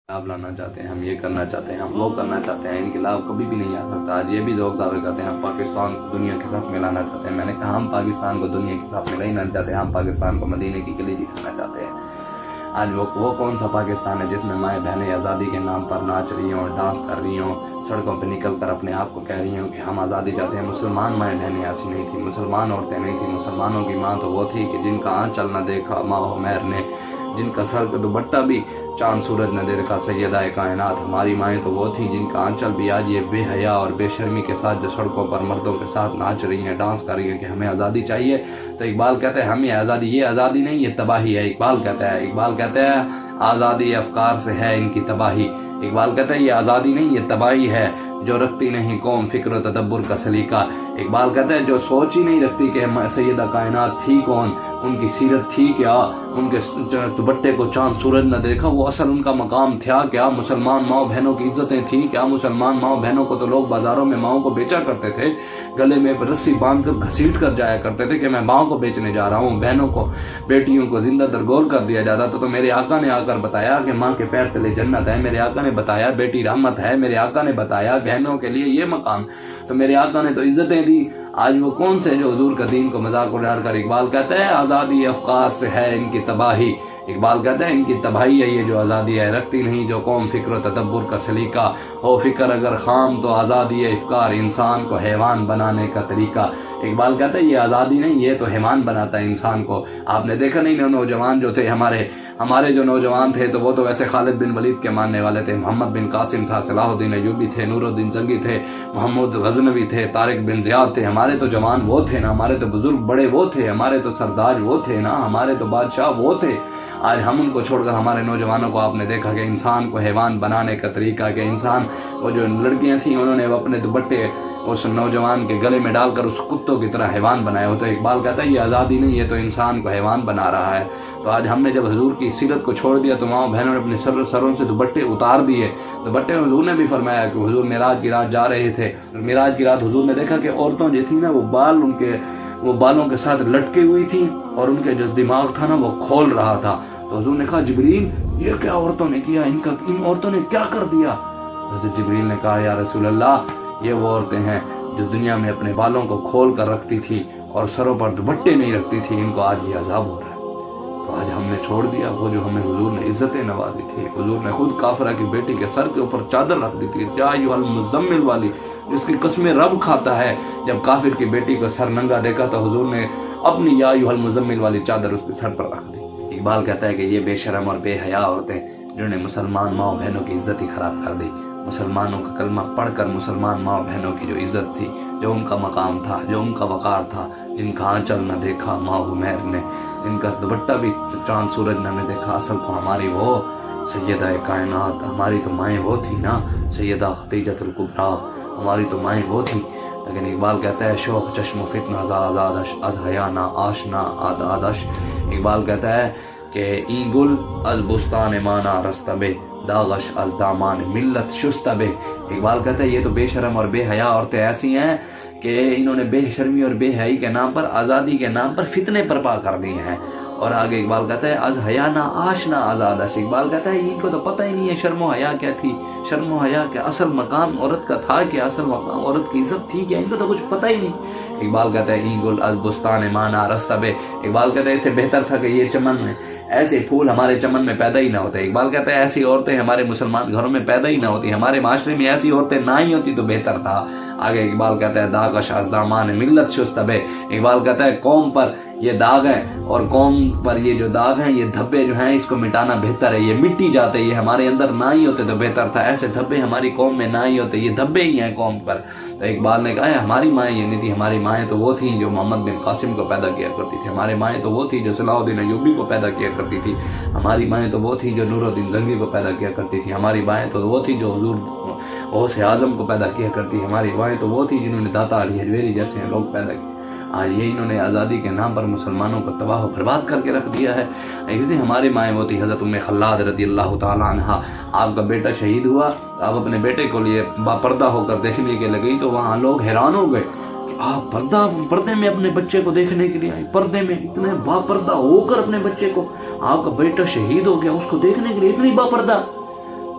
انقلاب لانا چاہتے ہیں، ہم یہ کرنا چاہتے ہیں، ہم وہ کرنا چاہتے ہیں، انقلاب کبھی بھی نہیں آ سکتا۔ آج یہ بھی لوگ دعوے کرتے ہیں ہم پاکستان کو دنیا کے ساتھ ملانا چاہتے ہیں۔ میں نے کہا ہم پاکستان کو دنیا کے ساتھ ملانا چاہتے ہیں، ہم پاکستان کو مدینے کی گلی دکھانا چاہتے ہیں۔ آج وہ کون سا پاکستان ہے جس میں مائیں بہنیں آزادی کے نام پر ناچ رہی ہوں، ڈانس کر رہی ہوں، سڑکوں پہ نکل کر اپنے آپ کو کہہ رہی ہوں کہ ہم آزادی چاہتے ہیں۔ مسلمان مائیں بہنیں ایسی نہیں تھیں، مسلمان عورتیں نہیں تھیں۔ مسلمانوں کی ماں تو وہ تھی کہ جن کا آنچل نہ دیکھا ماں عمیر نے، جن کا سر کا دوپٹہ بھی چاند سورج نے دیکھا سیدہ کائنات۔ ہماری مائیں تو وہ تھیں جن کا آنچل بھی آج یہ بے حیا اور بے شرمی کے ساتھ جو سڑکوں پر مردوں کے ساتھ ناچ رہی ہیں، ڈانس کر رہی ہیں کہ ہمیں آزادی چاہیے۔ تو اقبال کہتے ہیں ہمیں آزادی، یہ آزادی نہیں یہ تباہی ہے۔ اقبال کہتے ہیں آزادی افکار سے ہے ان کی تباہی۔ اقبال کہتے ہیں یہ آزادی نہیں یہ تباہی ہے، جو رکھتی نہیں قوم فکر و تدبر کا سلیقہ۔ اقبال کہتے ہیں جو سوچ ہی نہیں رکھتی کہ سیدہ کائنات تھی کون، ان کی سیرت تھی کیا، ان کے دوپٹے کو چاند سورج نہ دیکھا، وہ اصل ان کا مقام تھا کیا؟ مسلمان ماؤں بہنوں کی عزتیں تھیں کیا؟ مسلمان ماؤں بہنوں کو تو لوگ بازاروں میں ماؤں کو بیچا کرتے تھے، گلے میں رسی باندھ کر گھسیٹ کر جایا کرتے تھے کہ میں ماؤں کو بیچنے جا رہا ہوں۔ بہنوں کو، بیٹیوں کو زندہ درگور کر دیا جاتا تھا۔ تو میرے آقا نے آ کر بتایا کہ ماں کے پیر تلے جنت ہے، میرے آقا نے بتایا بیٹی رحمت ہے، میرے آقا نے بتایا بہنوں کے لیے یہ مقام، تو میرے آقا نے تو عزتیں دی۔ آج وہ کون سے جو حضور کا دین کو مذاق اڑا کر اقبال کہتے ہیں آزادی افکار سے ہے ان کی تباہی۔ اقبال کہتے ہیں ان کی تباہی ہے یہ جو آزادی ہے، رکھتی نہیں جو قوم فکر و تدبر کا سلیقہ، ہو فکر اگر خام تو آزادی افکار انسان کو حیوان بنانے کا طریقہ۔ اقبال کہتے ہیں یہ آزادی نہیں یہ تو حیوان بناتا ہے انسان کو۔ آپ نے دیکھا نہیں نوجوان جو تھے ہمارے جو نوجوان تھے تو وہ تو ویسے خالد بن ولید کے ماننے والے تھے، محمد بن قاسم تھا، صلاح الدین ایوبی تھے، نور الدین زنگی تھے، محمود غزنوی تھے، طارق بن زیاد تھے۔ ہمارے تو جوان وہ تھے نا، ہمارے تو بزرگ بڑے وہ تھے، ہمارے تو سردار وہ تھے نا، ہمارے تو بادشاہ وہ تھے۔ آج ہم ان کو چھوڑ کر ہمارے نوجوانوں کو آپ نے دیکھا کہ انسان کو حیوان بنانے کا طریقہ، کہ انسان وہ جو لڑکیاں تھیں انہوں نے اپنے دوپٹے اس نوجوان کے گلے میں ڈال کر اس کتوں کی طرح حیوان بنایا ہوتا ہے۔ اقبال کہتا ہے یہ آزادی نہیں یہ تو انسان کو حیوان بنا رہا ہے۔ تو آج ہم نے جب حضور کی سیرت کو چھوڑ دیا تو ماں بہنوں نے اپنے سروں سے دوپٹے اتار دیے۔ دوپٹے حضور نے بھی فرمایا کہ حضور معراج کی رات جا رہے تھے، معراج کی رات حضور نے دیکھا کہ عورتوں جو تھیں نا وہ بالوں کے ساتھ لٹکے ہوئی تھیں اور ان کے جو دماغ تھا نا وہ کھول رہا تھا۔ تو حضور نے کہا جبریل یہ کیا عورتوں نے کیا، ان عورتوں نے کیا کر دیا؟ حضرت جبریل نے کہا یا رسول اللہ یہ وہ عورتیں ہیں جو دنیا میں اپنے بالوں کو کھول کر رکھتی تھی اور سروں پر دوپٹے نہیں رکھتی تھی، ان کو آج یہ عذاب ہو رہا ہے۔ تو آج ہم نے چھوڑ دیا وہ جو ہمیں حضور نے عزتیں نوازی تھی۔ حضور نے خود کافرہ کی بیٹی کے سر کے اوپر چادر رکھ دی تھی، یا ایھا المزمل والی، جس کی قسمیں رب کھاتا ہے۔ جب کافر کی بیٹی کو سر ننگا دیکھا تو حضور نے اپنی یا ایھا المزمل والی چادر اس کے سر پر رکھ دی۔ اقبال کہتا ہے کہ یہ بے شرم اور بے حیا عورتیں جنہوں نے مسلمان ماں بہنوں کی عزت ہی خراب کر دی، مسلمانوں کا کلمہ پڑھ کر مسلمان ماں بہنوں کی جو عزت تھی، جو ان کا مقام تھا، جو ان کا وقار تھا، جن کا آنچل نہ دیکھا ماں عمیر نے، جن کا دوپٹہ بھی چاند سورج نے دیکھا، اصل تو ہماری وہ سیدہ کائنات، ہماری تو مائیں وہ تھی نا، سیدہ خدیجہ الکبریٰ، ہماری تو مائیں وہ تھی۔ لیکن اقبال کہتا ہے شوق چشم و فتنہ زادش از حیا نہ آشنا آدادش۔ اقبال کہتا ہے کہ ای گل از بستان مانا رستبے داغش از دامان ملت شستبے۔ اقبال کہتا ہے یہ تو بے شرم اور بے حیا عورتیں ایسی ہیں کہ انہوں نے بے شرمی اور بے حیائی کے نام پر، آزادی کے نام پر فتنے برپا کر دیے ہیں۔ اور آگے اقبال کہتا ہے از حیا نہ آشنا آزادش۔ اقبال کہتا ہے ان کو تو پتہ ہی نہیں ہے شرم و حیا کیا تھی، شرم و حیا کے اصل مقام عورت کا تھا کہ اصل مقام عورت کی عزت تھی کیا، ان کو تو کچھ پتہ ہی نہیں۔ اقبال کہتا ہے ای گل از بستان مانا رستبے۔ اقبال کہتا ہے اس سے بہتر تھا کہ یہ چمن میں ایسے پھول ہمارے چمن میں پیدا ہی نہ ہوتے۔ اقبال کہتا ہے ایسی عورتیں ہمارے مسلمان گھروں میں پیدا ہی نہ ہوتی، ہمارے معاشرے میں ایسی عورتیں نہ ہی ہوتی تو بہتر تھا۔ آگے اقبال کہتا ہے داغش از دامان ملت شستبے۔ اقبال کہتا ہے قوم پر یہ داغ ہے اور قوم پر یہ جو داغ ہیں، یہ دھبے جو ہیں، اس کو مٹانا بہتر ہے، یہ مٹی جاتے، یہ ہمارے اندر نہ ہی ہوتے تو بہتر تھا، ایسے دھبے ہماری قوم میں نہ ہی ہوتے، یہ دھبے ہی ہیں قوم پر۔ تو اقبال نے کہا ہے ہماری مائیں یہ نہیں تھی، ہماری مائیں تو وہ تھیں جو محمد بن قاسم کو پیدا کیا کرتی تھی، ہماری مائیں تو وہ تھی جو صلاح الدین ایوبی کو پیدا کیا کرتی تھی، ہماری مائیں تو وہ تھی جو نور الدین زنگی کو پیدا کیا کرتی تھی، ہماری مائیں تو وہ تھی جو حضور غوث اعظم کو پیدا کیا کرتی، ہماری مائیں تو وہ تھی جنہوں نے داتا علی حجویری جیسے لوگ پیدا کیے۔ آج یہ انہوں نے آزادی کے نام پر مسلمانوں کو تباہ و برباد کر کے رکھ دیا ہے۔ اس لیے ہماری مائیں وہ تھی حضرت خلاد رضی اللہ تعالیٰ عنہا، آپ کا بیٹا شہید ہوا، آپ اپنے بیٹے کو لیے باپردہ ہو کر دیکھنے کے لگئی تو وہاں لوگ حیران ہو گئے کہ آپ پردے میں اپنے بچے کو دیکھنے کے لیے آئے، پردے میں اتنے باپردہ ہو کر اپنے بچے کو، آپ کا بیٹا شہید ہو گیا اس کو دیکھنے کے لیے اتنی باپردہ۔